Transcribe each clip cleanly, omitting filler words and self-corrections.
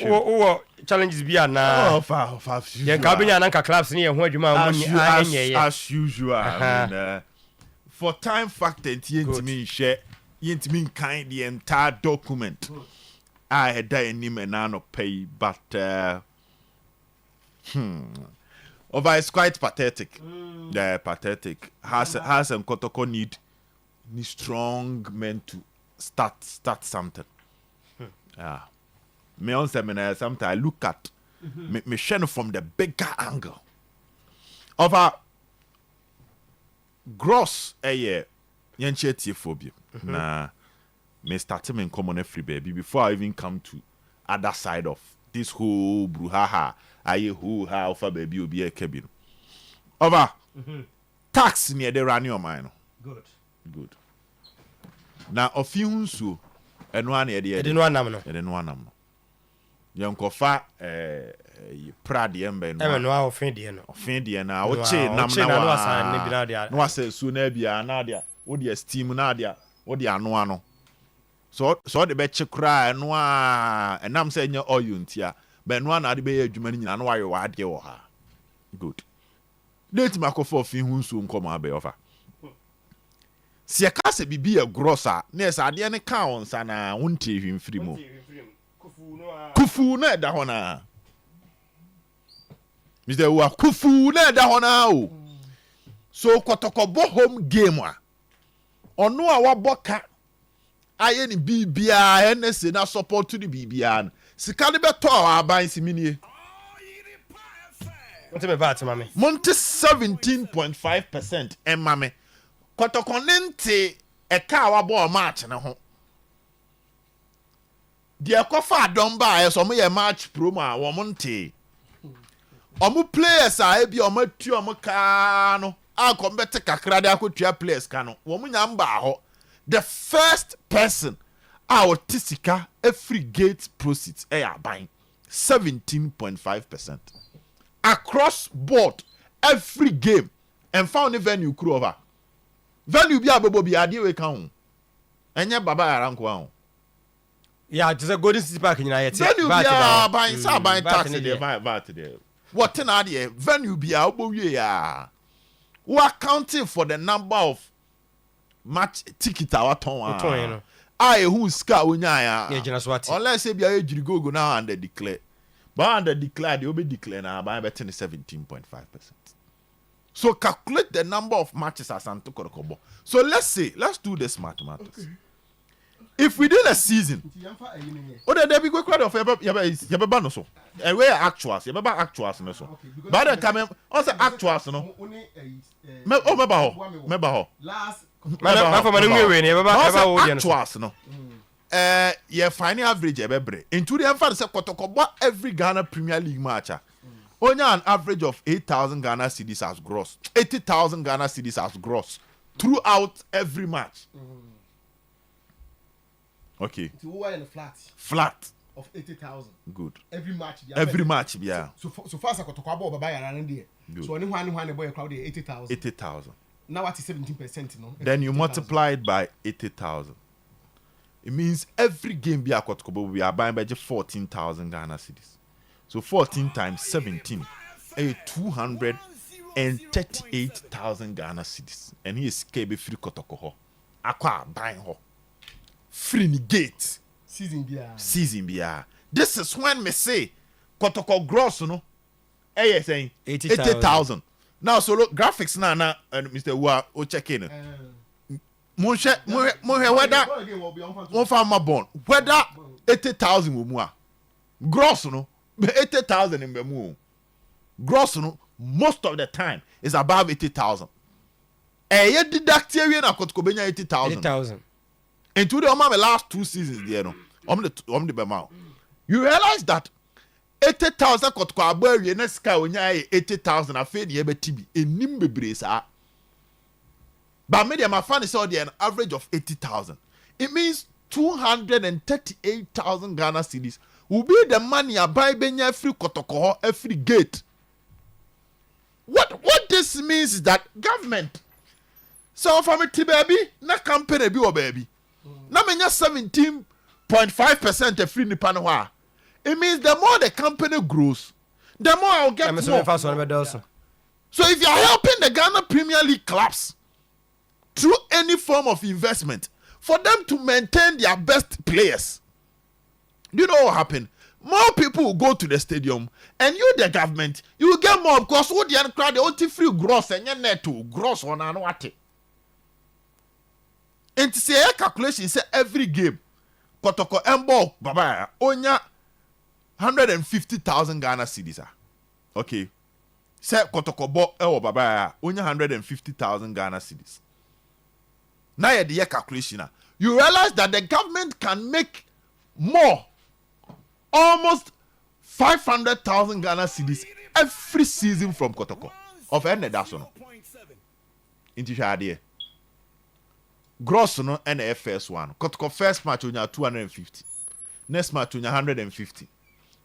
Oh, challenges be na. Yeah, Cabinia and clubs near where you as usual. I mean, for time factor, it mean share, it mean kind the entire document. I had that in him and I no pay, but over it's quite pathetic. Yeah, pathetic. Has and Kotoko need strong men to start something. Yeah. Me on seminar sometimes I look at me shine from the bigger angle. Over gross yenche phobia. Nah, me start in common every baby before I even come to other side of this whole brouhaha. Aye who ha for baby will be a cabin. Over tax near the run your mind. Good. Now a few so and one idea. Didn't one number. Young Kofa Prad Yembe no offend na oche namna no say so na bia nadia wo de steam nadia wo de ano so de be chekra no a enam say nya oil ntia be no na de be adwuma ni nyina no waye wa ade wo ha good date makofo fi hu nso nkoma abe ofa se ka se bibi e grossa na esa ade ne ka on sa na wonte hwimfiri mu kufu na da hona Mr. Wa kufu na da hona o so Kotoko bo home game a ono a waboka aye ni bibia NSA na support to the bibia sika ne beto aban siminie Monte be vat mame Monte 17.5% mame Kotoko nente e ka wabo match ne ho Dia kofa don ba e so mo ye match promo a wo monte omo players a e bi omo tu omo ka no a ko mbete kakra de akotua players ka no wo nya mba ho the first person a otisika every gate proceeds e aban 17.5% across board every game and found a venue crew over venue bi abobo bi ade we ka ho enye baba yara nko ho. Yeah, just a Golden City Park in United. Venue bia buying tax there. What na there? Venue bia obo wie ya. We are counting for the number of match ticket awaton. I who ska onya ya. Unless say bia ejiri go now under declare. But under declare they will be declare na buy betting 17.5%. So calculate the number of matches Asante Kotoko. So let's do this mathematics. Okay. If within a season, there be quick of your no so. And where actuals, your actuals no so. But then come also actuals no. Remember last actuals no. Your final average every. Into the emphasis of Kotoko every Ghana Premier League match. Only an average of 8,000 Ghana cedis as gross. 80,000 Ghana cedis as gross throughout every match. Okay. So who are in the flat of 80,000. Good. Every match, yeah. So fast I got to go about around there. So anyone boy crowd 80,000. 80,000. Now what is 17%, no? Then you multiply it by 80,000. It means every game be a Kotoko we are buying by just 14,000 Ghana cedis. So 14 times 17 238,000 Ghana cedis. And he is KB free Kotoko ho. Akwa buying ho. Free negate season bia. This is when me say Kotoko gross no. Eh saying 80,000. Now so look graphics na Mr. Wa o check in. Mo whether one farmer born whether 80,000 wo mu a gross no 80,000 in mu. Gross no most of the time is above 80,000. Eh deduct area na Kotoko benya 80,000. Into the last 2 seasons there no. The bema. You realize that 80,000 Kotoko abwe na sika onya 80,000 afi de ebetibi enim bebre sa. But media my fan is all there an average of 80,000. It means 238,000 Ghana cedis will be the money I buy benya free Kotoko every gate. What this means is that government so for me baby na company bi o baby. Na menya 17.5% free nipa no ho a It means the more the company grows, the more I'll get more. So if you are helping the Ghana Premier League clubs through any form of investment for them to maintain their best players, do you know what happened? More people will go to the stadium, and you, the government, you will get more because all the other crowd, they only free gross and you net to gross on and what. And to say a calculation, say every game, Kotoko Embo Baba onya 150,000 Ghana cedis. Okay. Say Kotoko Bo Ewo Baba onya 150,000 Ghana cedis. Now you the calculation. You realize that the government can make more, almost 500,000 Ghana cedis every season from Kotoko. Of any that's no. Into Shadie. Gross no and the first one. Kotoko first match on 250. Next match on 150.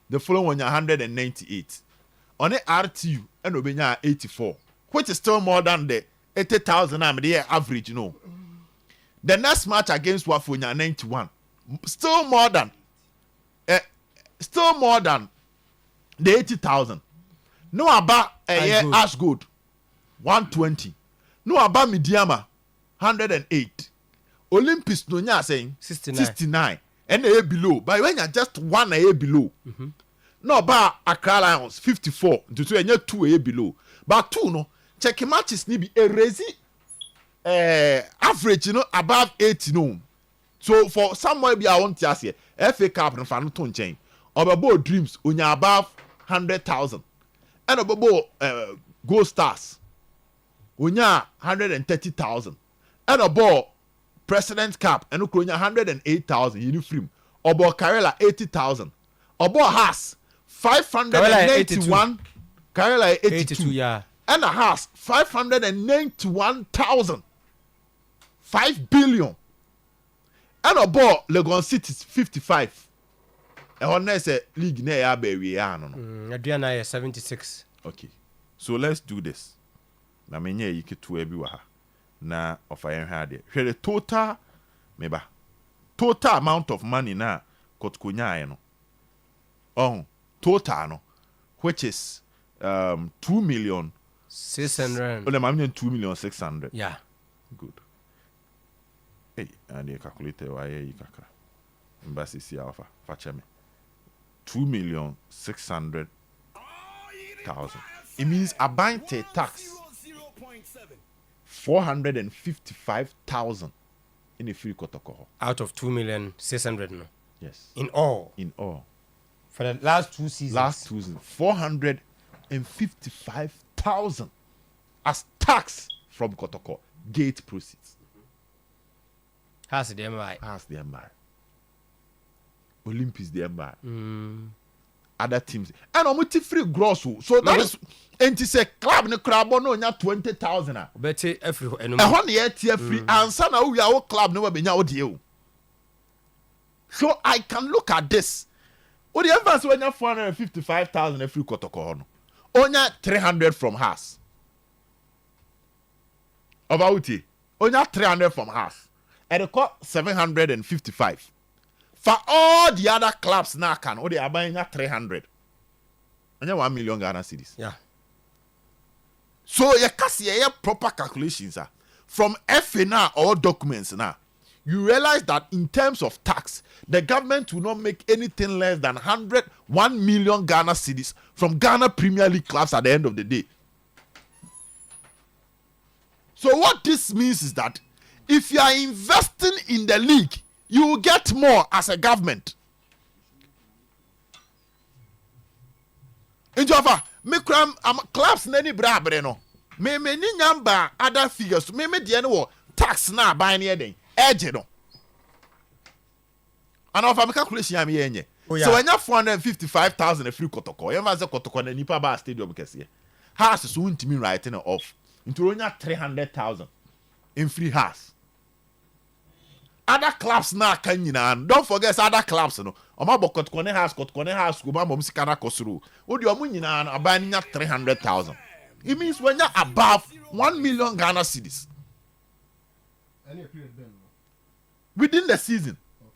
The following one 198. On the RTU and Obenya 84. Which is still more than the 80,000 average, you know. The next match against Wafunya 91. Still more than the 80,000. No about Ash Good 120. No about Midiama 108. Olympics no nya saying 69. And a below. But when you just one a below. No about Accra Lions 54. To say you 2 a below. But 2 no check matches ni be a resi average, you know, above 80 no. So for somewhere be I want to say FA Cup no fan to chain. Obabo Dreams unya above 100,000. And Obabo Gold Stars unya 130,000. And Obo President Cup and unya 108,000 uniform. Obo Karela 80,000. Obo has 581. Karela 82, yeah. And a has 591,000. 5 billion. And a ball Legon City 55. And on next league near Berry. Adriana 76. Okay. So let's do this. Na menye yiki to everywhere. Na of I had it. The total meba. Total amount of money na Kotkunya no. Oh, total no. Which is 2,600,000. Oh, I'm 2,600,000. Yeah. Good. Hey, and the calculator why you kaka. Embassy see alpha. Facha me. 2,600,000. It means a bank tax 455,000 in a free Kotoko. Out of 2,600,000 no. Yes. In all. For the last 2 seasons. 455,000 as tax from Kotoko. Gate proceeds. Has the MI. Olympics the MI. Other teams. And I'm free gross. So that is and it's a club no crab no nya 20,000. Better every and one year free and son we our club no be nya odie. So I can look at this. What the advance when you 455,000 every Kotoko no. Onya 300 from Haas. About it. Onya 300 from Haas. And it cost 755. For all the other clubs now can or they are buying 300. And 1 million Ghana cedis. Yeah. So you can see proper calculations from FA now or documents now. You realize that in terms of tax, the government will not make anything less than 1 million Ghana cedis from Ghana Premier League clubs at the end of the day. So what this means is that if you are investing in the league, you will get more as a government. In Java, me clubs nani brabre no. Me ni nyamba other figures. Me the no tax na buy near den. Edge no. And of my calculation am yenye. So when you 455,000 a free Kotoko, you must say Kotoko na nipa ba stadium kese. House so ntimi writing off. Into only 300,000 in free house. Other clubs now can you know? Don't forget other clubs no. Oma bokot kone house go ma mom sikana kosuru. Odi omu nyina na abanya 300,000. It means when you're above 1 million Ghana cedis. Any period then. Within the season. Okay.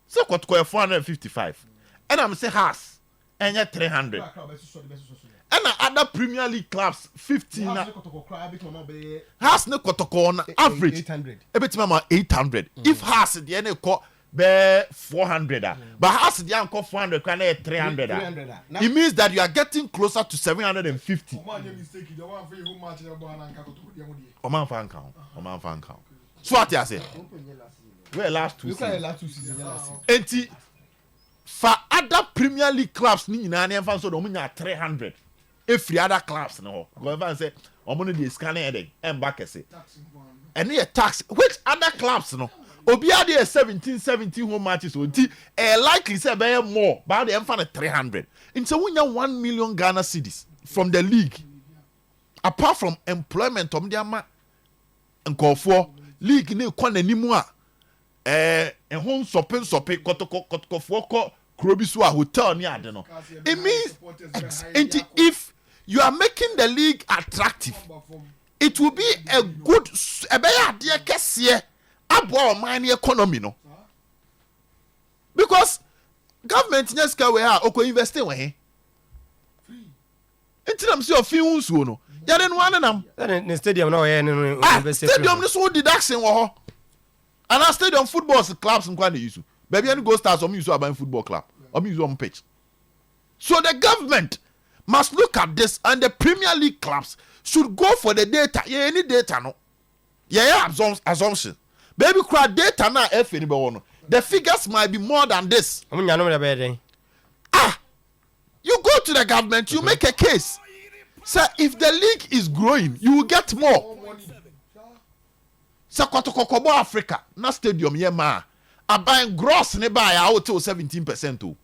So Kotoko 455. And I'm say house and 300. And other Premier League clubs 15. Has no Kotoko on average 800. Every 800. If has the any call be 400, but has the uncle 400 can 300. It means that you are getting closer to 750. Oman fan count. So what I say? Where last 2 seasons. And for other Premier League clubs, ni na na fan so do munya 300. Every other clubs no. Go fan say omo dey scan heading and back say. And here tax which other clubs no? Obi ade 17 home matches o ti likely say be more but they fan 300. And so munya 1 million Ghana cedis from the league. Apart from employment dey ama nkofo league ni kwa nanimu a home sopping kotoko foko krobisu a hotel ni ade no. It means if you are making the league attractive, it will be a good ade kese abo man economy no. Because government nyeska we ha oko invest we he. Intinam se ofi hunsuo no. Yare no anenam. The stadium no we no invest. Stadium no so deduction wo ho. And our stadium football clubs in Kwana use. Baby, any go stars use about football club. Use on pitch. So the government must look at this, and the Premier League clubs should go for the data. Yeah, any data no. Yeah, assumption. Baby, crowd data now. The figures might be more than this. You go to the government, you make a case. Sir, if the league is growing, you will get more. Sakotoko Africa, na stadium ye ma. A buying gross ne buy out to 17% too.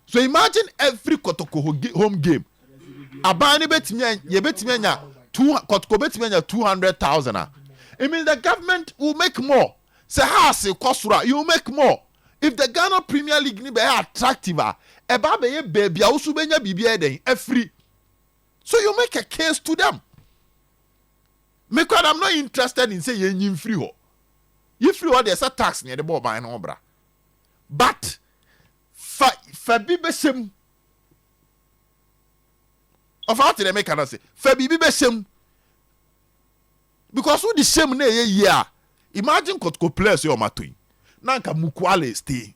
So imagine every Kotoko home game. A buy ne bet me ye bet me nya 200,000. It means the government will make more. Say house kosura, you will make more. If the Ghana Premier League ni be attractive, e ba be ye baby a usu benya bibia den e free. So you make a case to them. Because I'm not interested in saying you free ho. You free ho there's a tax near the board by an obra. But for bibesem of how they make an say for bibesem because who the same ne year. Imagine Kotoko players your matwin. Nanka Mukwale stay.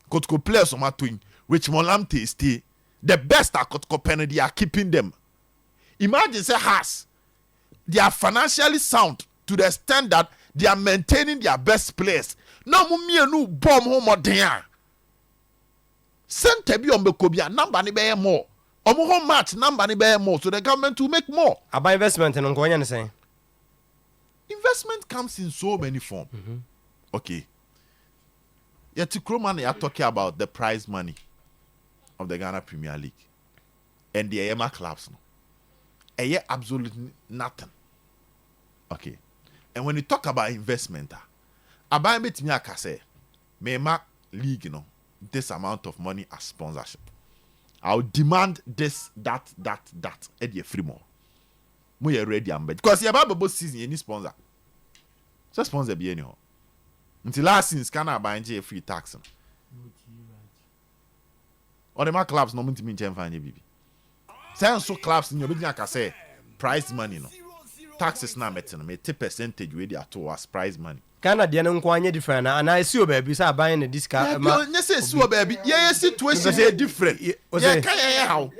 Kotoko players your matwin. Richmond Lamte stay. The best at Kotoko Penny they are keeping them. Imagine say has. They are financially sound to the extent that they are maintaining their best players. No no bomb home there. Send tebi ombekobia number ni be more. Omo home match number ni be more, so the government will make more. About investment and ongoing saying. Investment comes in so many forms. Okay. Yet Kroman are talking about the prize money of the Ghana Premier League and the EMA clubs. Absolutely nothing. Okay. And when you talk about investment, I buy me to say, me league, this amount of money as sponsorship. I'll demand this, that, and you free more. We are ready and because you have a season any sponsor. So sponsor be anyhow. Until last season, Ghana buy a free tax. Or the clubs no money to find you, baby. So clubs in your business can say prize money no. Taxes na metin me take percentage we dey towards prize money. Ghana dey no kwanye different and I see baby say buying the discount. You say see baby. Yeah, situation is different. Yeah, can how.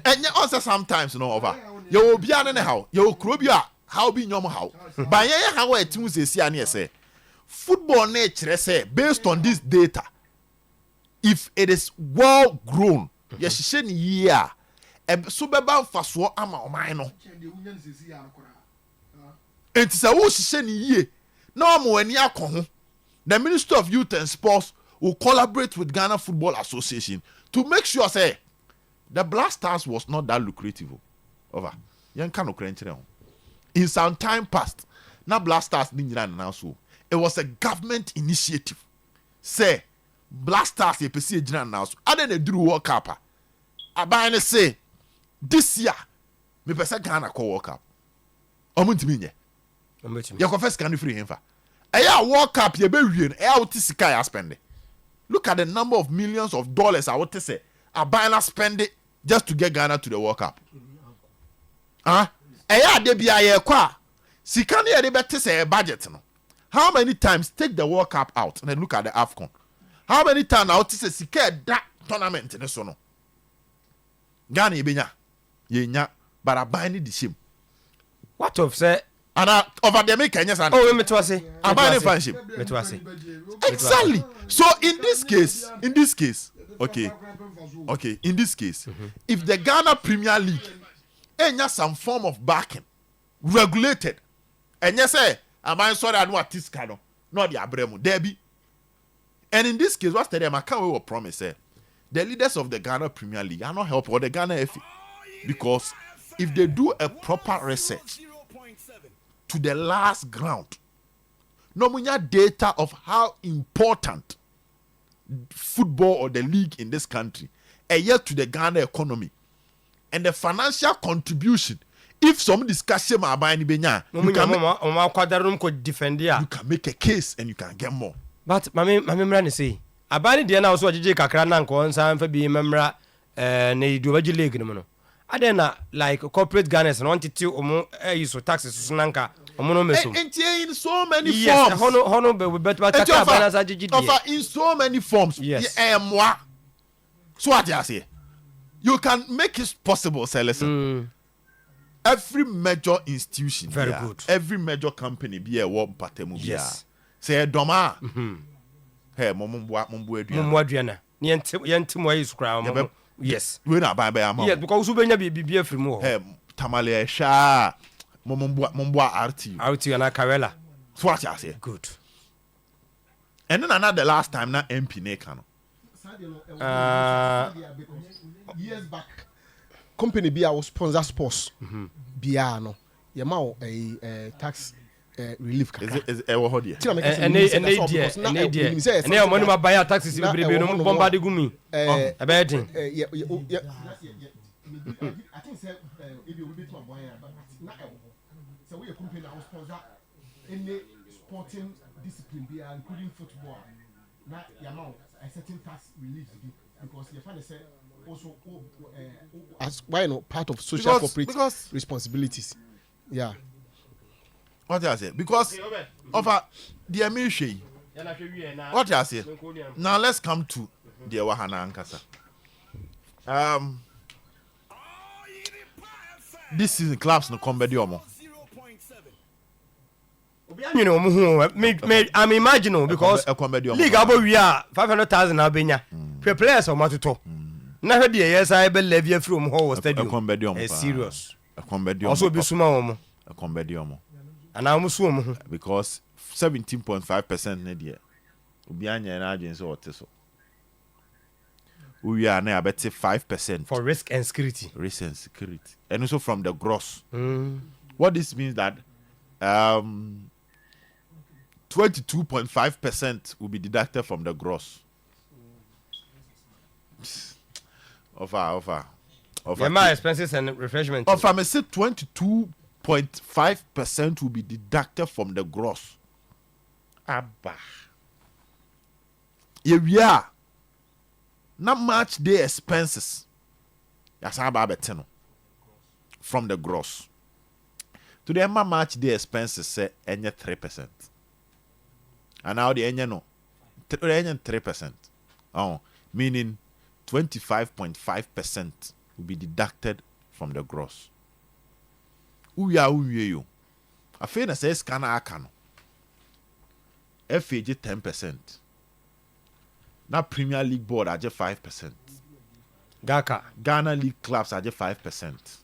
And also sometimes no over. You obi an ne how. You kro bi how be nyom how. But yeah how e tun say see an say. Football na kire say based on this data. If it is well grown, yes she ni year. So beba faso ama oman no enti say wo hihye ni yie na omo ani akọ the Ministry of Youth and Sports will collaborate with Ghana Football Association to make sure say the Black Stars was not that lucrative over yan kan okrenchire ho in some time past na Black Stars ni nyina na so it was a government initiative say Black Stars e pese e gyina na so ade na duru World Cup aban say this year, me pesa Ghana call World Cup. Omuntimi nye. You confess can free him fa. Eya World Cup ye be wien. Eya uti sika ya spend. Look at the number of millions of dollars I would say Abana spend it just to get Ghana to the World Cup. De bia ye kwa. Sika ne de bete say budget no. How many times take the World Cup out and then look at the AFCON? How many times out to say sika that tournament ne so no. Ghana yenya but abani the shame. What of say and over the make Kenya san. Oh, me to say. Abani fanship. Me to say. Exactly. So in this case, okay, in this case, if the Ghana Premier League enya some form of backing, regulated, and yes, am I sorry I know what this kind of not the abremu Debbie. And in this case, what's the name? I can't wait promise. The leaders of the Ghana Premier League are not helping or the Ghana FA because if they do a proper research to the last ground, no munya data of how important football or the league in this country a year to the Ghana economy and the financial contribution. If some discussion about any benya, you can make a case and you can get more. But my say abani dia na so agije kakra na nko nsan fa bi memra na iduwaji league no adena like corporate Ghanaians no ntiti omo use taxes so nanka omo no meso in so many forms. Yes, hono be better kaka balance agije offer in so many forms. Yes. So what you say? You can make it possible, say listen. Every major institution, very good. Every major company be a work patemu. Yes. Say doma. Hey, mumbu aduana. Yentim wa is crown. Yes. We na buy amount. Yes, because ubenya be free more. Hey, tamale sha mumbu RT na Karela. So what you say? Good. And then another last time na MP Neka no. Years back, company Bia was sponsor sports. Bia no, yamao a tax relief. Is ever hold here? And they money ma buy taxes in Bribe no bombard gumi. A bad thing. I think say if you will be to my boy, but not so we a company that will sponsor any sporting discipline, including football. Not yamao a certain tax relief because you find say also as why not part of social corporate responsibilities. Yeah. What I say? Because of the emission. What I say? Now let's come to the Wahana Ankasa. This season clubs no comedy omo. You know, I'm imagining because league above we are 500,000 abenya. Players or matuto. Na the yes I be levy from Hall Stadium. Serious. Also be suma omo. A comedy omo. And I almost because 17.5% ne there. Obi anya na agent so oteso. We are now about 5% for risk and security. Risk and security. And also from the gross. What this means that 22.5% will be deducted from the gross. Offer. My expenses and refreshment. Offer me say 22.5% will be deducted from the gross. Abba. If we are not match day expenses. That's how about beteno from the gross. To the match day expenses say any 3%. And now the any no 3%. Oh, meaning 25.5% will be deducted from the gross. You. I feel that says can I can. FAG 10%. Now Premier League board are just 5%. Ghana League clubs are just 5%.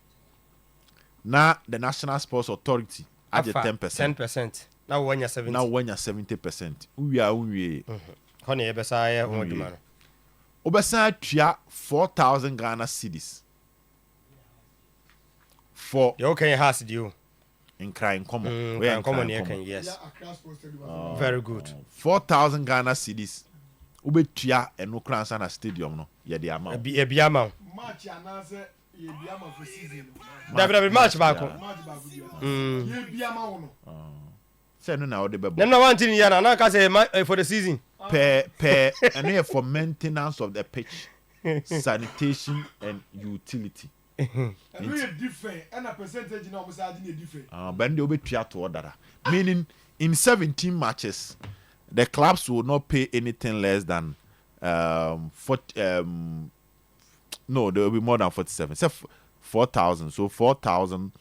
Now the National Sports Authority are just 10%. 10%. Now when you're 70%. Now when you're 70%. We. Honey, Ebesaya, Obesa tria 4,000 Ghana cedis. For you okay has you in crying common. We are common here can yes. Very good. 4,000 Ghana cedis. Ube tria and no crans and a stadium no. Yeah, the amount. A amount. Match announce ye biama for season. That match back. Say no now the bebo. No one thing here na can say for the season. Per and here for maintenance of the pitch. sanitation and utility. Different, and a percentage now was adding a different. But they will be to order. Meaning, in 17 matches, the clubs will not pay anything less than 40. No, there will be more than 47. So 4,000. So 4,000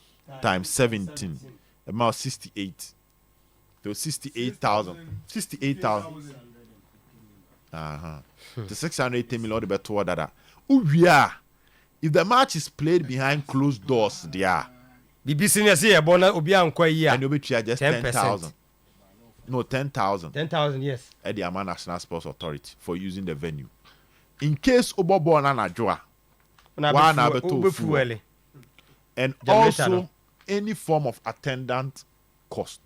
times 17, about 68. So 68,000. 68,000. The 680 million the better order. Yeah. If the match is played behind closed doors, there. BBC say bona obi ankwa yi a. And you be just 10,000. No, 10,000. 10,000, yes. At the Amman National Sports Authority for using the venue. In case Obobo na Najwa, and also any form of attendant cost.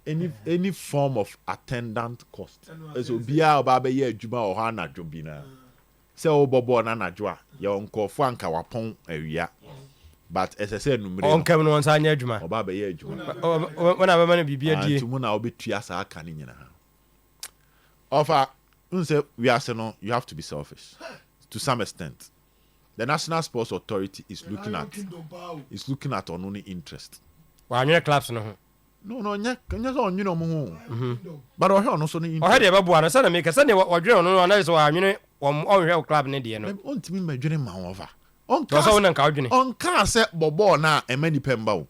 Any form of attendant cost. So bia oba be ye adwuma o ha na dwobina. Se Obobo na Najwa, ye onkofo anka wapon awia. But as I said, on come no answer adwuma. Oba be ye adwuma. When I be bibia die. Tumu na obetua sa aka ni nyina. Offer, we are saying you have to be selfish to some extent. The National Sports Authority is looking at on only interest. Wa anwe clubs no. No, nya on you know mo. But o he no so ni. O he de be bo ana say na make say na wadwe no na so wa anwe on hwe club ne de no. On timi madwene ma over. On ka so na ka wadwene. On ka say bobo na e mani pemba o.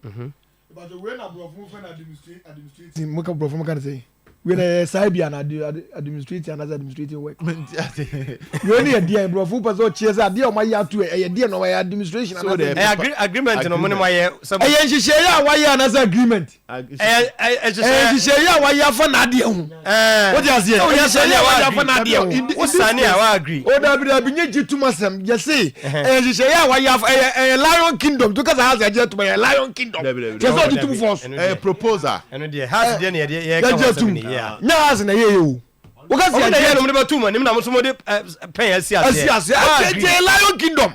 But the way na brofo fan administrate mo ka brofo mo kan say we na Saibia na administrative and administrative work. We only a dear brofo paso cheers a dear my ya to a dear no administration and agreement no money my some eh nhihye why another agreement nhihye ya why for na de hu what you say nhihye ya why for na de hu what sani I agree o da bi nye gitumasem you say nhihye ya why Lion Kingdom because I has a jet to my Lion Kingdom just all the two force proposal and the house there near the yeah as na ye o o ka see agye no me be tuma nim na mo so mo de pen asia Lion Kingdom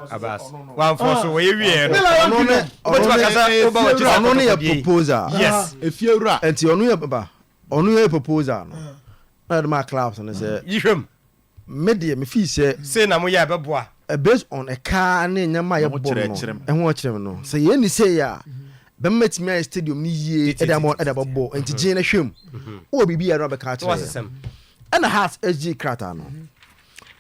abas one for so we wie no but kasa oba wa chi no ne proposal yes efiewura enti onu ye baba onu ye proposal no na de ma clubs no say yihwem me de me fi say na mo ya beboa based on a car ne nyama ye bom no ehwo kyerem no say ye ni say ya bemmetimi a stadium ni yie edamon edababo enti gye na hwem o bibi ya no be ka kyerem and has SG krata no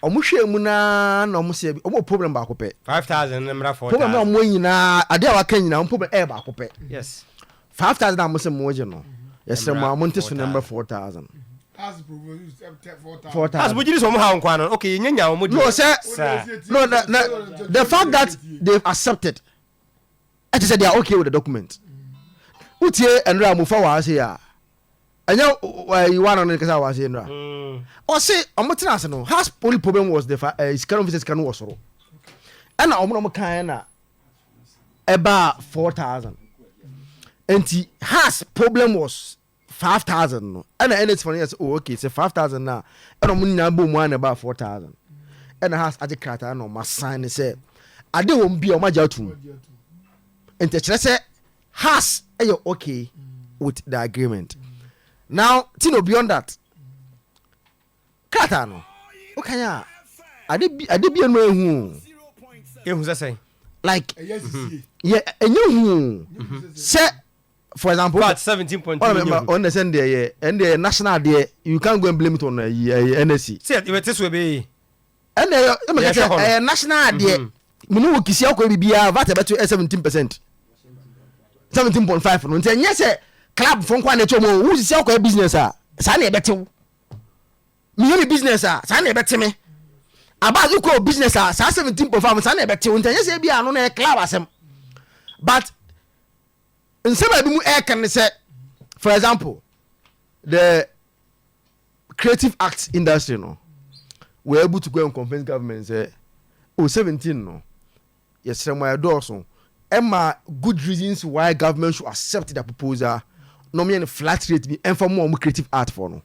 omo hwemu na omo se omo problem ba ko pe 5,000 number 4,000 problem na mo nyina ade a waka nyina problem e ba ko pe yes 5,000 na mo se mo je no yes mo amonte so number 4,000 as proposed 4,000 as bujiri so mo ha nkwa no okay nyanya o mo di no say no the fact that they've accepted it is they are okay with the document utie enra mo fa wa say ya anya you want to kasa wa say enra o say omotina ase no has only problem was the scan visits can was so and omo kan na eba 4,000 enti has problem was 5,000 no and it's funny as oh okay say 5,000 now and omo nya bo mu an about 4,000 and has adikata no ma sign say ade wo mbi o ma jatum enti kire say has are okay with the agreement now tino beyond that kata no okay ya ade bi no ehu say like yeah enyu say for example but 17.2 million on the send there and the national there you can't go and blame it on NSA see it this will be and national there munu kisi akọ bibia VAT beto 17% 17.5 no ntenye se club fo nkwa na chomo wo sisi akọ business a sa na ebetew me yemi business a sa na ebeteme abazu ko business a sa 17.5 sa na ebetew ntenye se bia no na club asem but nsema bi mu can say for example the creative arts industry no we able to go and convince government say 17 no yes my doorso emma good reasons why government should accept the proposal no me flat rate be and for more creative art for no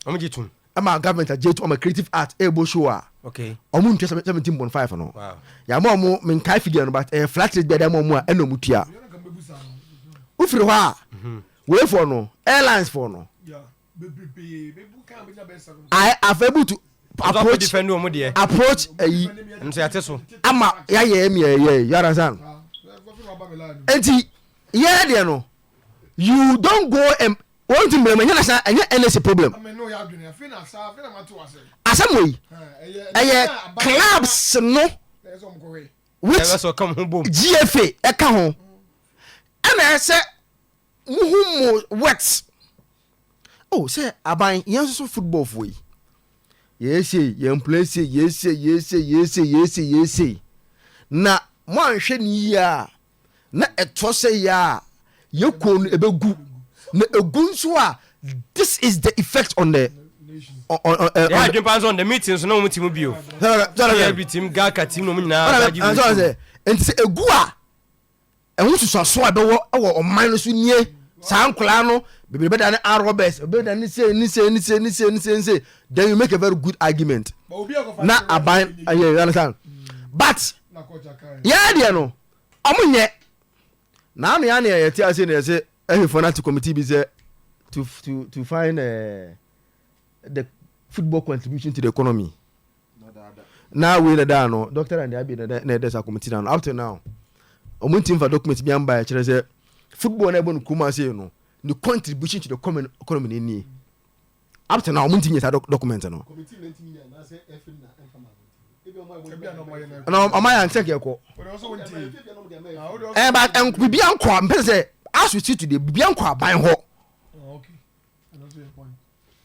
omojitum emma government ajetu am creative art able show okay omo 17.5 no wow ya mo men kai figure no but flat rate be dem mo a eno mutua ufiri ho a we for no airlines for no I have able to approach ama you understand enti yeah there no you don't go and one thing blame any NSA problem asamwe clubs no which GFA eka ho ana say muhumo works oh say aban yen so football for yes yen play say yes na mo anhwe ni ya na eto say ya ye ko ebegu na egun so a this is the effect on the yeah depends on the meetings no mu team bio every team gaka team no mu na say enti egu a ehun suso abewo o man no so nie saa nkola no be da na Roberts be da ni say then you make a very good argument na aban you understand but yeah there no omunye na no ya na yeti ase na say fanatic committee be say to find the football contribution to the economy now we the down no doctor and abi na there's a committee down up to now omuntin for document bi amba ya kire say football na ebonu kuma say no the contribution to the economy ni up to now omuntin yes document no committee 19 years na say FM na no amaya check yeko but bibi anko mpese as we see today bibi anko aban ho okay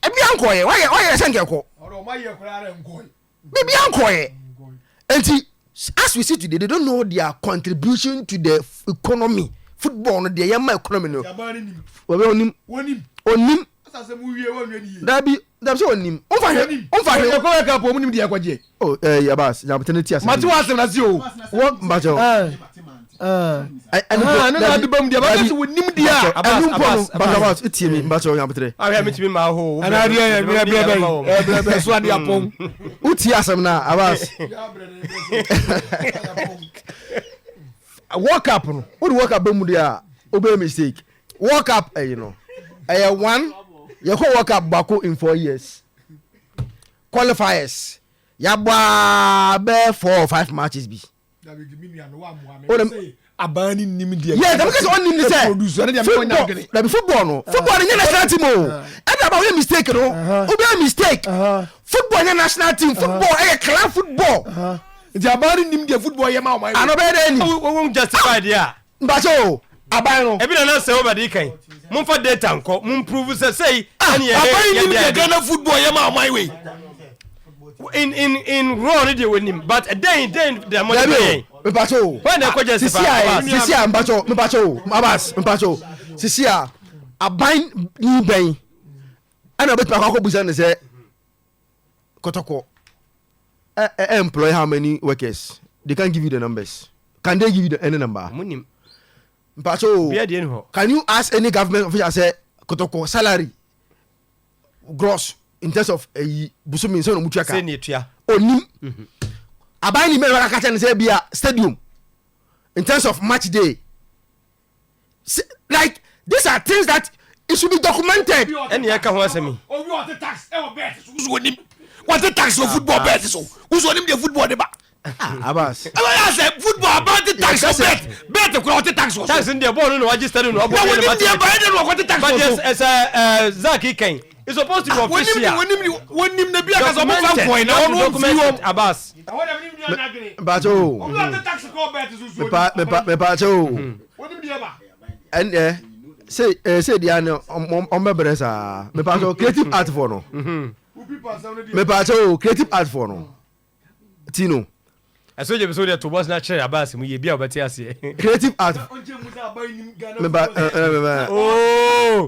bibi anko ye why say yeko o ma ye kura re nko bibi anko ye enti as we see today they don't know their contribution to the economy football no the yama economy no onim asase mu wie wonwe ni dabi so onim onfa he ko ka po mu nim de akwaje oh yabas ya betene tias mati wasem na si o wo mbacho no do bam de ba so wonim de a abas itie mi mbacho ya betere ahia mitimi ma ho ana dia bia so ade apon utie asem na abas walk up no wo walk up bam de a obey mistake walk up you know one you go walk up bako in 4 years qualifiers ya gba be 4 or 5 matches bi that be give me no am abani nim dia yeah because on nim say producer na dia me nya gene that be football no football na national team o and about we mistake no obi mistake football na national team football e club football the abani nim dia football ye ma o mai ano be dey ni won justify dia mbacho aban no ebi na say over the kan mun for data nko mun prove say any aban nim dia Ghana football ye ma o mai we in raw radio with him but then the money mbacho when they just sisia mbacho abas mbacho sisia aban ni ben ana bet pa ko busa ne say Kotoko employ how many workers they can't give you the numbers can they give you any number munim mbacho can you ask any government official say Kotoko salary gross in terms of busumi so no mutuaka say netua onim aban ni me waka kacha ne say bia stadium in terms of match day like these are things that it should be documented any eka ho asemi obi what tax e o bet so onim what tax of football bet so who's onim the football de ba abas I say football about the tax of bet ko what tax so tax in the ball no register no obo de match what tax but yes as Zaki Ken it's supposed to be official wonim na bia ka so mo fan coin na no document abas bacho what tax ko bet so me bacho wonim dia ba and say dia no on be bresa me bacho creative art for no me bacho creative art for no tino aso je so de to boss na chere abas mu ye bia obeti ase creative art me ba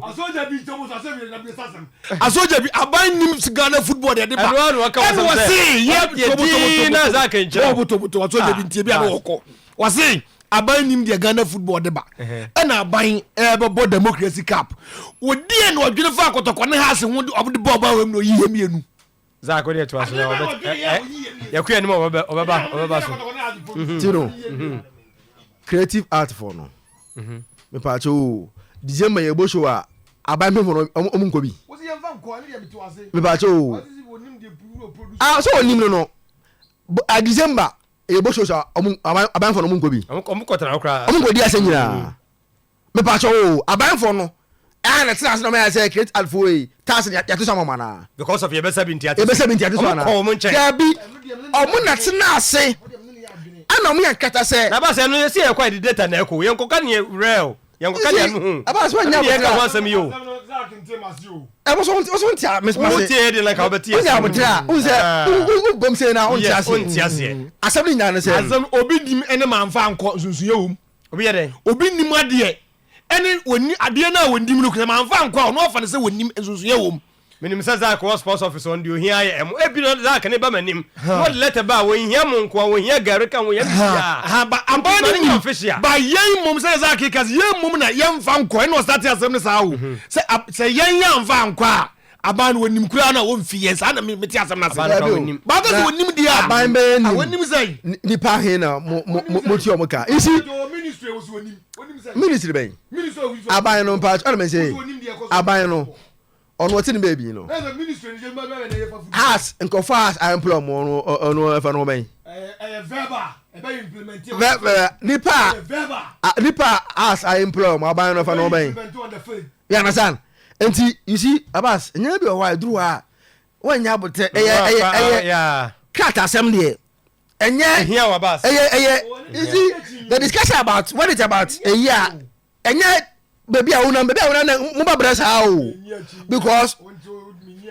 asoja bi tomo so ase na bi sasem asoja bi aban nim Ghana football de ba anu waka wase ye na za kan chere to asoja bi ntie bi na woko wase aban nim de Ghana football de ba na aban bebo democracy cup wodi e na odwene fa Kotoko ne ha se ho obde ball ba wem no yihe mienu za ko de to aso ya ku enimo obeba so tino creative art for no me pa cho December ye bo show a aban me for omunko bi mebacho so onim no a December e bo show aban for no munko bi omukotara okra omukodi ase nyina mebacho aban for no na tena se no me say create alfo e tax ya to sama mana because of your best 70 ati so na ya bi na tena ase ana mu yankata se na ba se no se e kwa the data na eko yen koka ne real yen koka ne no aba so nya yen ka wansam yo e mo so ntia mes mas o tie de like obeti nya motra unse bom se na ontia se asem ni nya ne se asem obi dim ene manfa anko sunsuye wom obi ye den obi nim ade ene woni ade na wondim no kure manfa anko no ofa ne se wonim sunsuye wom minim say Zach was sports officer on the here am e bi no Zach ne ba manim what letter ba wo hia mo nko wo hia gare kan wo hia ha ba ambani official ba yen mom say Zach kas yen mom na yen fa nko ene o start asem ne sa wo say yen yan fa nko a aban wonim kura na wo mfi yen sa na me ti asem na sa ba to so wonim dia aban be ni wonim say ni pa he na mo ti o mo ka isi ministry was wonim say ministry ben ministry aban no pa ana me say aban no on what in baby no as nkofo as I employ mo no efa no ben verbal e be implement nipa as I employ mo aban no efa no ben you understand enti you see abas nya bi o wa duru a wanya bote cat asem de enye here abas you see the discussion about what it's about a year enye baby awuna mo ba brasa how because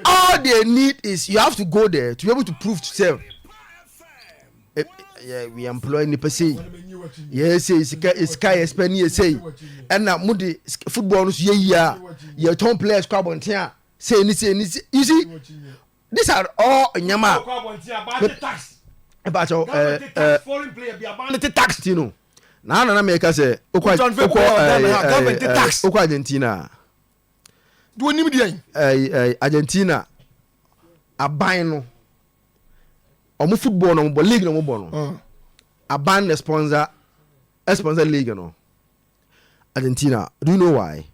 all they need is you have to go there to be able to prove to self yeah we employ ni pese yes is kai spend you say and na mo the football no so ye ton players kwa bontia say you see these are all nyama about foreign player be abandoned tax you know na make say government tax okwa Argentina do onim dia Argentina aban no omo football no mo league no mo no aban the sponsor league no Argentina. Do you know why?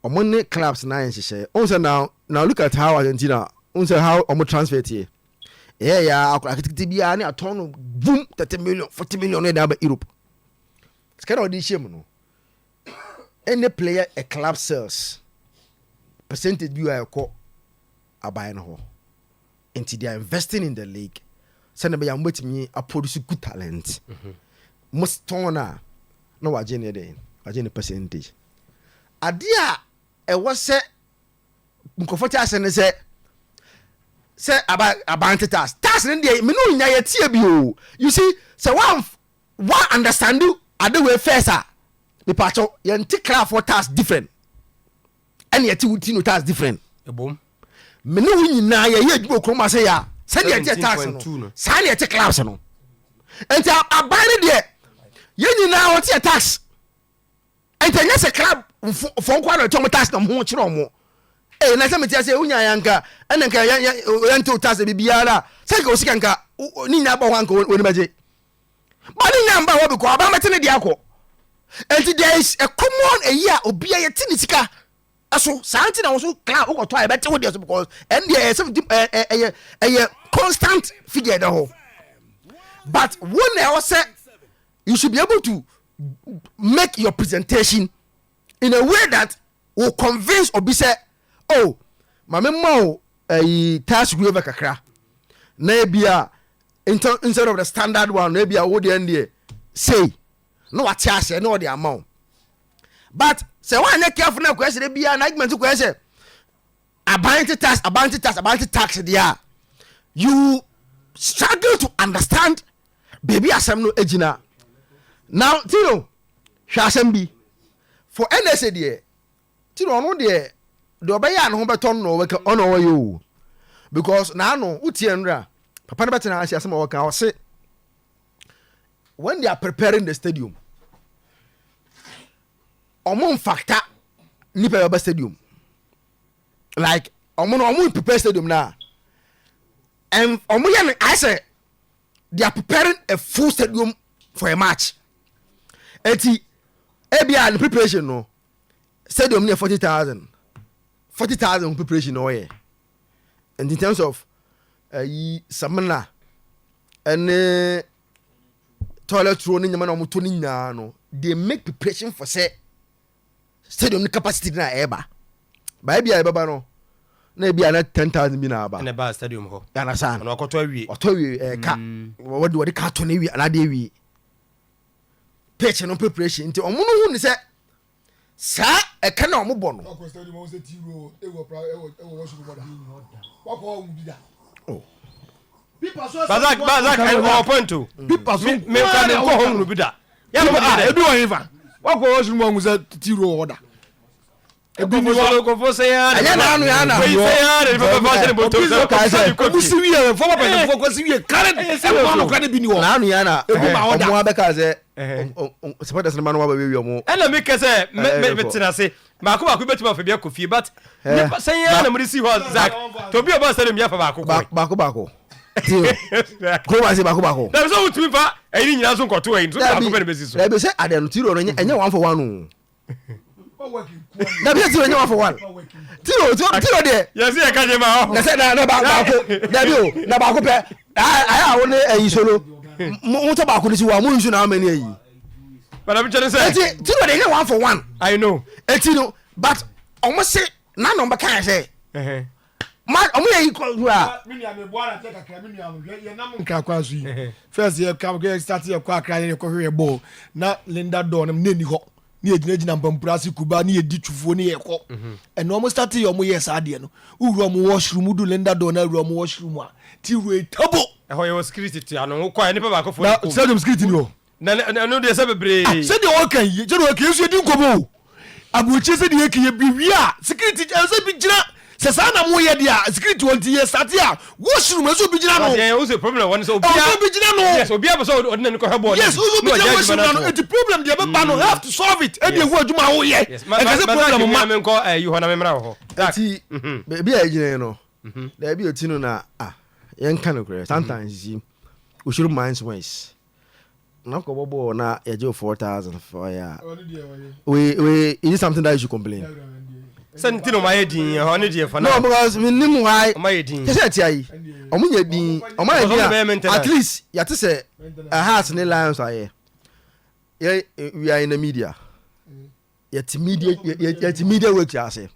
Omo ne clubs na yen hye on now look at how Argentina on how omo transfer tie yeah akiti bia na aton boom 30 million 40 million na da Europe. Skara odi shame no. Any player a club sells percentage you are call abuy no. And they are investing in the league. Send me am wetimi a produce good talent. Most tona no wajene dey. Wajene percentage. Adia e was say mkofoti asene say about tax in there me no nya yetie bi o. You see say one understand you ade we first the pacho yenti craft for tax different. And yeti wuti no tax different. Ebom. Me no nyina ye adwo kroma say ya. Say the tax no. Say the class no. Enti abane de ye nyina what tax. Enti nya se club for kwa no tom tax no ho kire omo. Na say me tia say unya yanka ena nka yento tax bibiara. Say ka osika nka ni nya ba wanka woni baje. Ba ni nya mba wo bi ko aba mete ne de akọ. Enti there is a common a year obia ye tini sika. Aso santi na wo club wo to ai bete wo de so because and there a constant figure the whole. But when I say you should be able to make your presentation in a way that will convince or be say, oh, my memo a task waiver kakra. Nebia instead of the standard one, maybe I would end say no what say no the amount. But say one na careful na question be an argument to question about tax there. You struggle to understand baby asem no ejina. Now Tino hwasem bi for NSA there. Tino no there the obeya no beton no we ono you because na no utie nra papa na betina asem asem o kan o say when they are preparing the stadium omo factor ni pe stadium like omo prepare stadium na and omo yan I say they are preparing a full stadium for a match. Eti ebia the preparation no stadium near 40,000 40,000 preparation oye. And in terms of samana and toilet roll in the man of no, they make preparation for say stadium capacity na eba. By be eba no. Na be na 10,000 bi na aba. Na ba stadium ho. Ya na san. Na okoto awie. Oto awie ka. What do ka to na awie na de awie. Pitch no preparation nti omo no hu ni say sa e ka na omo bo no. Ko stadium o se tiro e wo wo so boda. Wa ko wu bi da. Oh. Bazak I point to. People so me ka me ko ho bi da. Ya no ebi won hifa. Wa ko wo so mo hu say tiro oda. Ebi ni ko fo say ya. Anya na anu ya na. We say ya de papa say bo to say. Ko si wi e fo papa ko si wi current e mo no kwa de bi ni wo. Na anu ya na. Omo abeka say supporters no man wa we omo. Ela me ke say me tina say. Ma ko betima fa bia kofi but say ya na mo si ho Zak. To bi oba say me ya fa ba ko. Bako. Ko wa say bako. Na so utumi fa ayi nyina so nkoto ayi so ba ko be bezi so. Na be say ade no tiro no enye 1 for 1 na be tiro enye 1 for 1 tiro de yes e ka je ma ho na say na bako na bi o na bako pe aya wo ne ayi solo mo to bako ni si wa mo nsu na amani ayi but I'm trying to say tiro de enye 1 for 1 I know etino but almost say na number kan say ma omo yi ko a Me nia me boa na take akra me nia mo ye na mo nka kwa so yi first year come get start year kwa akra ne ko hwe ball na Linda Dawn na ni ho ni ejina mpampura si kuba ni edi twufo ni ye ko and almost start year omo yes ade no uru omo washroom do Linda Dawn na uru omo washroom a ti ru tabo e ho ye security ti ano ho kwa ni pa ba ko fo na stadium security ni ho na no de se bebre se de o kan yi je do kan so di nkobo abuchi se de yake ye bi a security se bi jira se sa na mo ye dia security wonti ye start ya washroom so bi jira no yeah what's the problem one so obi bi jira no yes obi aba so ordinary ko hebo yes so bi jira washroom no the problem dey be no have to solve it e dey wo adwuma wo ye e ka se problem ma me ko you ho na me mra ho ati be a jine no da bi otino na yen kan okre sometimes we should mind ways na ko bobo na ye jo 4,000 for ya we it is something that you should complain sentino ma yedin ho ne de for no because we nim why ma yedin kese ti ayi omunya din omunya at least ya te say a house ne lions aye we are in the media yet media work ya say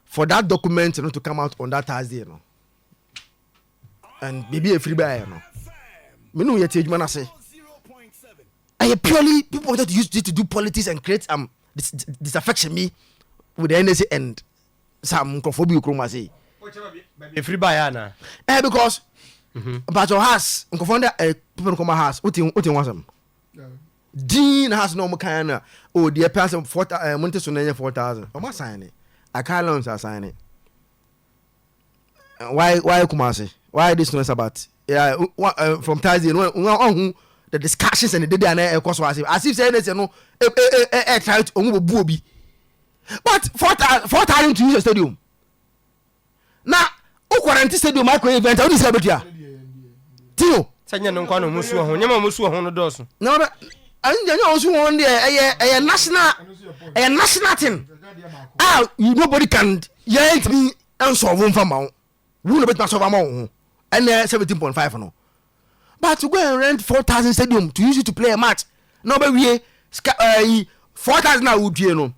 for that document to come out on that Thursday no and baby a free buy no me no yet ejuma na say I purely people that used to do politics and create disaffection me with the NSA and some microphobia chroma say be free buy na because but your house microphone people come house what you want some Dean has no kind oh the person 4,000 monte so na 4,000 o ma sign it I can't loans are sign it why Kumasi why this noise about yeah from Thursday on the discussions and the day and course was as if say this no try to omo obi but 4,000 to use the stadium na o quarantine stadium micro event how this betia tino sanya no kwa no musu ho nyama musu ho no doso no anya osu ho dey national thing nobody can yet me answer one for ma who no better solve am ho and 17.5 no but to go and rent 4,000 stadium to use it to play a match no be we 4,000 na would you know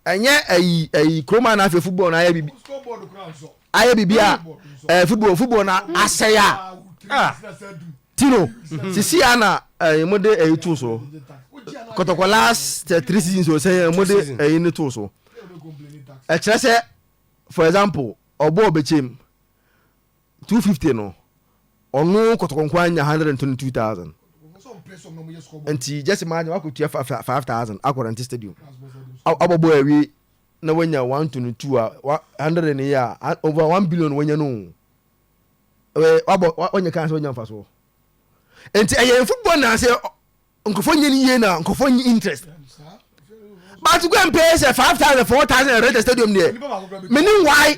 enye kroma na fe football na bibi aye bibi a football na asaya tino sisi ana mode two so Kotoko last 3 seasons so say mode ni two so e kire say for example obo obechem 250 no onu Kotoko nkwanya 122,000 and just imagine what could you 5,000 according stadium abobo ewi na wanya 122 100 in a year over 1 billion wanya no we abo wanya kan so wanya faso enti ayen football na say nkofo nyeni ye na nkofo nyi interest but go and pay say 5,000 4,000 rent stadium there meaning why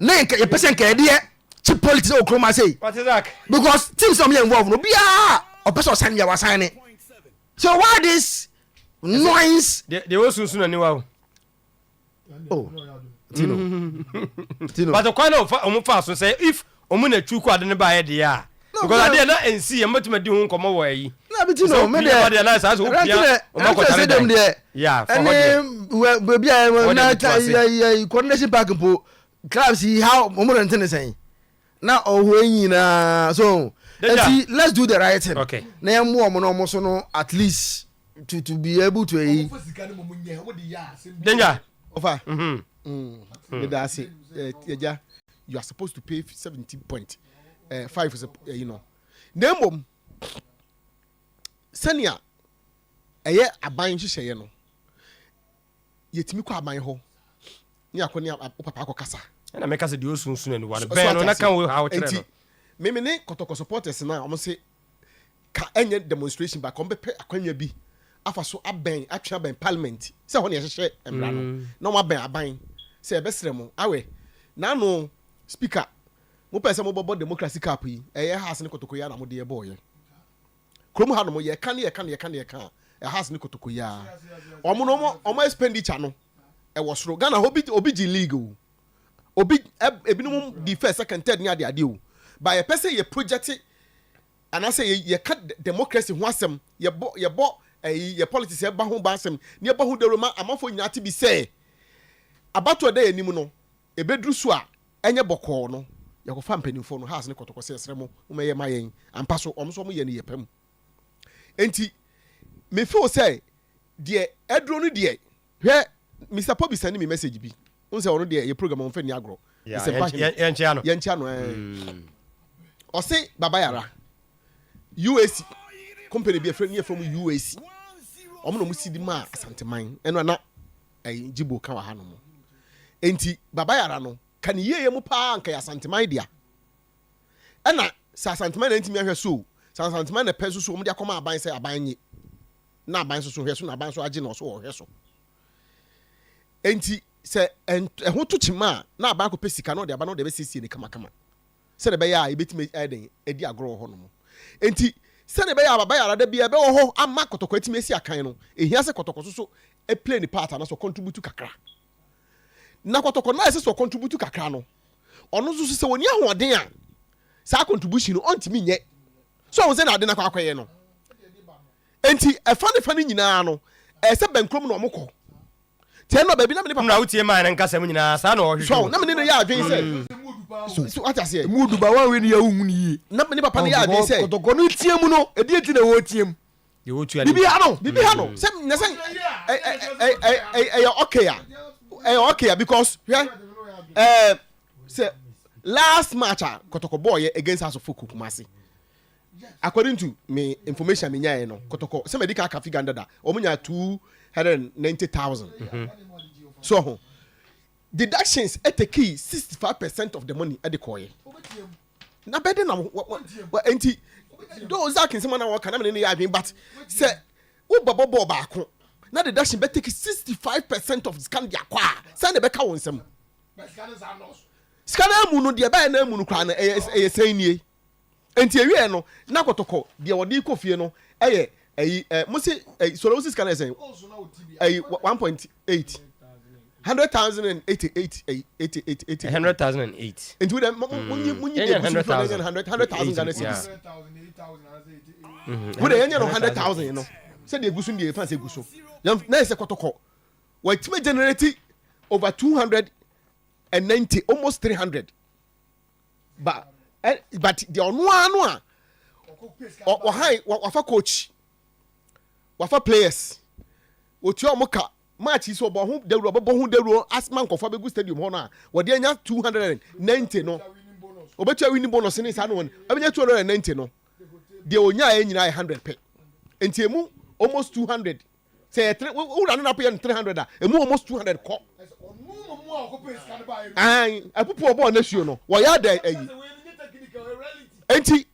na your person ka dey cheap politics o kroma say because teams some involved no bia o person sign ya sign it so why this noise they was soon na ni wa oh Tino. But the kind of fast say if omuna chuku ade ne ba ye de a because ade na NC e matuma di hu nkomo wa yi na bi Tino me de na sa so pia o ma ko tare dem de yeah for we be na coordination park po clubs how omuna ntene sen na oho nyina so let's do the right thing. Okay. Na yam mo no mo so no at least to be able to danger over that's it. You are supposed to pay 70.5 you know nembom senior eye aban hyehyeye no yetimi kwa aban ho ni akoni papa akokasa na make say di osunsun ani wa ben no na kan we how chere no meme ne Kotoko supporters na omo say ka enye demonstration ba kom be akwanwa bi afa so aben atwa ben parliament say ho ne hyehyeye emra no na mo aben aban say ebesere mo awe na no speaker mo pese mo bobo democracy cap yi eye house ne Kotoko ya na mo de boye krom ha no mo ye kan e house ne Kotoko ya omo no omo expenditure no e wo soro Ghana obi ji legal obi ebinum the first second third ni ade o by a person ye project and I say ye cut democracy ho asem ye bo ye politics ye ba ho ba asem ni ye ba ho deroma amafo nya ate bi say abato da anim no ebedru so a enye bokọ no ye ko fa mpanimfo no house ne Kotoko se sremo umeye mayen ampa so omso mo ye ne ye pam enti me feel say de edro no de hwe Mr. Pobi send me message bi unse ono de ye program on fe ni agro ye nchia no o say Baba Yara UAC company be friend from UAC omo no musidi ma Asante man eno na jibo ka wa ha no mo enti Baba Yara no kan ye mu pa nka Asante man dia ena sa Asante man enti mi ahwe so sa Asante man na peso so omo dia koma aban say aban nyi na aban so hwe so na aban so age na so hwe so enti se ho to chima na aban ko pesika no de aban no de be sisi ni kama se de be ya ebetime eden edi agro ho no mo enti se de be ya Baba Yara da bia be wo ho ama Kotoko etime esi akan no ehia se Kotoko so e play ni part na so contribute kakra na Kotoko na se so contribute kakra no ono so se woni ahoden a sa contribution no ontimi nye so wo se na ade na kwakoye no enti e fa ni nyina no e se bankrom no omokọ teno baby na me na wutie man na nkasa mu nyina sa na o hwehwe so na me ne ya adwen say so what I say mudu ba wa we ni ya hu ni yi na me papa ne ya adwen say Kotoko no tie mu no edi eti na wo tie mu ye wo tu bibi ha no se na say okay because say last match Kotoko boy against House of Folk Kumasi according to me information me nya no Kotoko se medical ka figure under omunya 290,000 so deductions at the key 65% of the money at the coin na better na enti those are kinse man na work na me ya adwen but say wo bobo ba ko na deduction be take 65% of scan dia kwa say na be ka won sam scan mu no dia ba na mu no kwa na e sen nie enti ewie no na Kotoko dia wodi kofie no eye mo se so lo scan esen 1.8 100,088 100,008 into them munyi 100,000 Ghana cedis we dey no 100,000 you know say the egusu dey fancy egusu na say Kotoko we time generate over 290 almost 300 but the onu anu a wafa coach wafa players otu omoka match is obo hu dewuro asman kofa begu stadium ho na wo de anya 290 no obetu winning bonus ni sa no abenya 290 no de onya anyina 100 pe entiemu almost 200 say we run up here 300 a emu almost 200 ko ai apupu obo na suo no wo ya da ayi enti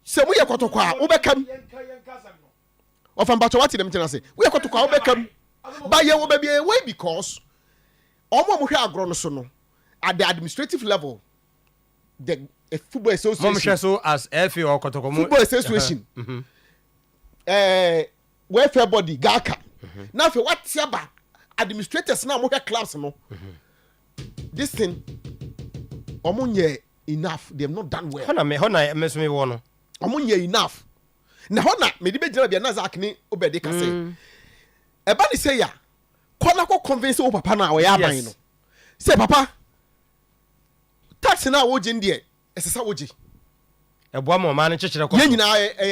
se mu ye Kotoko a wo bekam ofan bacho wati dem tena se we Kotoko a wo bekam ba ye wo be way because omo hwe agro no so no at the administrative level the football association mom so as FA or Kotoko football association welfare body gaka na fe what yaba administrators na mo hwe clubs no this thing omunye enough they have not done well hona mesome wo no omunye enough na hona me di be jira bia na za akne obede ka say e ba ni say ya kona ko convince o papa na o ya ban no say papa tax na wo je ndie esesa wo je eboa ma ma no chechire ko ye nyina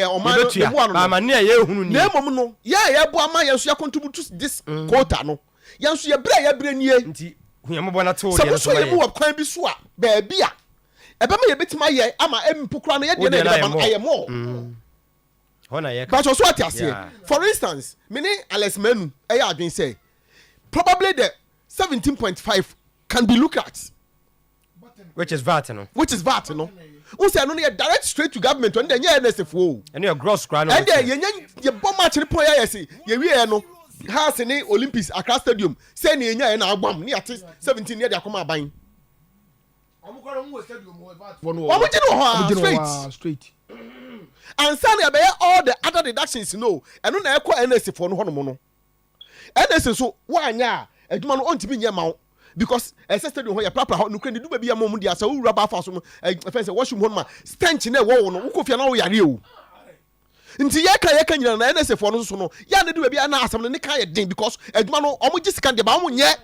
o ma no eboa no ma ne ye hunu ni na emom no ye boa ma ye so ya contribute this quota no ye so ye bre nie nti hunyambo na to ye so ye bu kwan bi so a ba bia ebe ma ye betima ye ama empukura no ye de na ba aye mo hona ye but so atiase for instance me ne Alex Manu e ya adwen say probably the 17.5 can be looked at which is VAT no who say no direct straight to government when dey NSA fo and your gross crown and dey ye bomb match ni point ya say ye wie no house ni Olympics Accra Stadium say na enya na agbam ni ate 17 ne dey akoma aban omukoro mu stadium ho straight and say na be all the other deductions no eno na ekọ NSA fo no hono no NSA so wanya adwuma no ontimi nya ma because stadium ho ya prapra ho no kredi du ba bia mom dia sa wo wura ba fa so fence washroom ho ma stench na wo no wo kofia na wo yare o nti ye ka nyina na NSA fo no so no ya na du ba bia na asam ne ka ye din because adwuma no omo gi sika de ba omo nye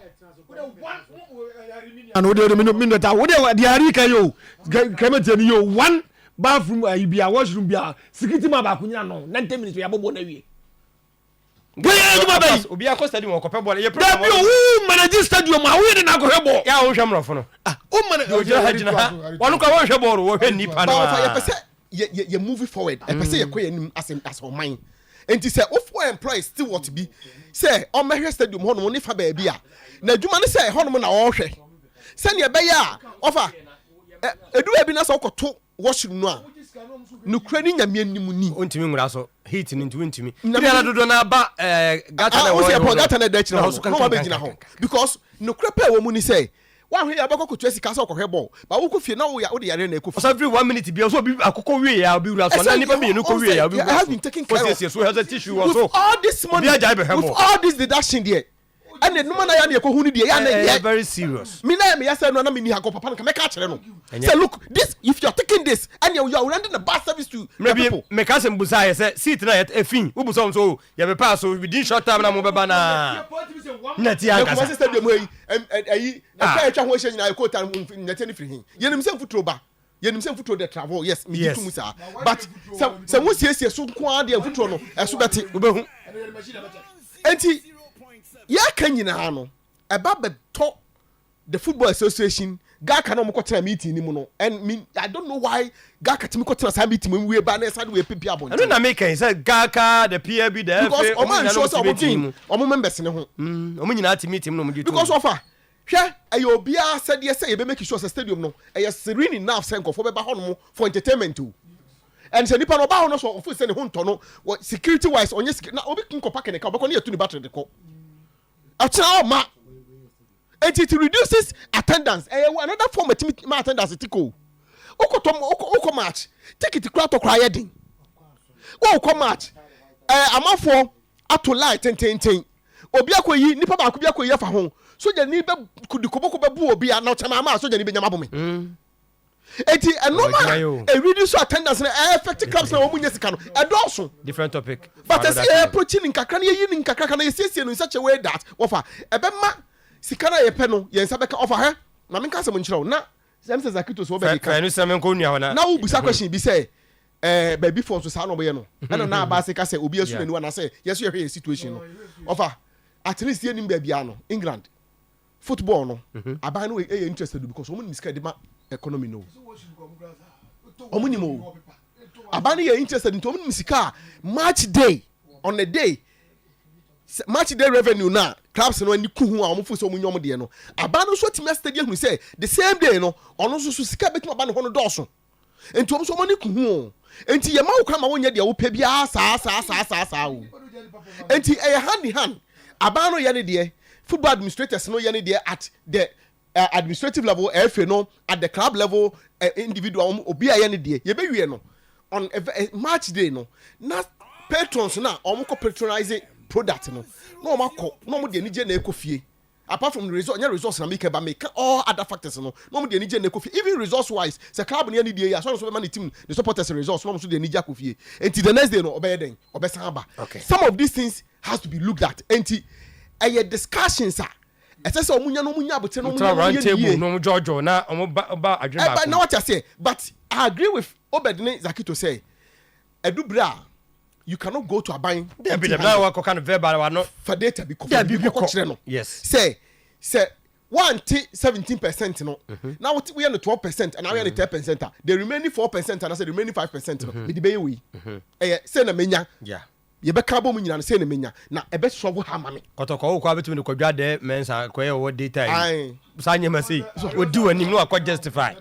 and we dey minute that we dey ari ka yo kemete ni yo one bathroom bia washroom bia security ma ba kunyina no 90 minutes ya bobo na wie obi akọ stadium okọpẹ bọ ye program da bi o manage stadium a wo na akọhwe bọ ya wo hwẹ mrofo no o manage o jira hajina wonu ka wo hwẹ bọ wo hwẹ nipa no ya pese ye move forward e pese ye koye nim as o man enti say of employees still what be say o mehwe stadium ho no ne fa ba bia na adwuma ne say ho no na wo hwẹ say ne be ya ofa edu bi na so koto washroom no a no krani nyame anim ni ontimi ngura so heat ni nti ontimi bia dodo na ba gata na wo se po gata na da chira ho no ba gina ho because no krepa wo mu ni say wa hwe ya bakọ kotu asika so kohwe ball ba wo kofie na wo ya wo de yare na ekofi so every 1 minute bia so obi akoko wie ya obi wura so na nipa me no ko wie ya obi has been taking care of so has a tissue also all this money with all this deduction there and the no man ya na ekohu ni there ya na very serious me na me ya say no na me ni hago papa na ka kire no say look this if you are taking this and you are rendering the bus service to people me ka sem busa say seat na efin wo busa so ya be pass so within short time na mo beba na ti anga sa stadium ayi ka etwa ho hye nyina ko tan nyate ni free hin yenim sem futuro ba yenim sem futuro de travel yes me gitu musa but se mo siesie so ko ade futuro no eso beti obehu enti ya kan nyina no eba be to the football association gaka no mo kotena meeting ni mu no and me I don't know why gaka timi kotena sa meeting mu we ba na side we pepi abon no na make say gaka the PAB the because o man show say o members ne ho o nyina ati meeting no mo gitu because of hwe ayo bia said yes say be make sure say stadium no serene enough say nkofo be ba ho no for entertainment too and say nipa no ba ho no so of say ne ho nto no security wise onye na obi kinko park ne ka obekọ na yetu ni battery de ko achira o ma it reduces attendance another form of attendance tiko oko match take it crowd to cry din oko match amafo ato light ten obi akoyi nipa ba akobi akoyi afa ho soja ni be kudikoboko be bu obi na chama ma soja ni be nyama bome eti normal reduce attendance na affect clubs na omunye sika no edoso different topic but as approaching nkakra na yi nkakra na yesie no in such a way that ofa ebema sikana ye pe no ye nsa beka ofa he na menka se mo nchiro na semse zakito so be ka fa no se men ko nua na na wo busa question bi say baby for so sa no be no na aba se ka say obi asu na ni na say yesu ye hwe situation no ofa at least ye nim ba bia no England football no aba no e interested because omo niska de ma economy no omo ni mo aba no ye interested into omo niska match day on a day match day revenue na clubs no ani kuhu a omo so omo nyom de no aba no so team stadium hu say the same day no ono so sika betima aba no ho no doso enti omo so omo ni kuhu enti ye ma wo kwa ma wonya de wo pa bia sa o enti e hand in hand aba no ye ne de football administrators no ye ne de at the administrative level FA no at the club level individual obi a ye ne de ye be wie no on match day no na patrons na omo ko patronize product no omo akọ no omo de ni je na ekofie apart from the result na make all other factors no mo de nije na kofi even resource wise the club na need dey so man the team the supporters resource no so de nije kofi enti the next day no obeyden obesan ba some of these things has to be looked at enti discussions are say omunya no munya abote no munya table no jojo na omo ba adwena but now what I say but I agree with Obedne Zakito say edubra you cannot go to a buying there be now what kind of verbal we not for data because no yes say 17% no now we are the 12% and now we are the 10% the remaining 4% and I say the remaining 5% no the be we say na menya yeah ye be ka bo mu nyina say na menya na e be so ha mame Kotoko ko abetumi ko dwa de mensa ko ye wo data yi sanye ma sei odi wanim no akọ justify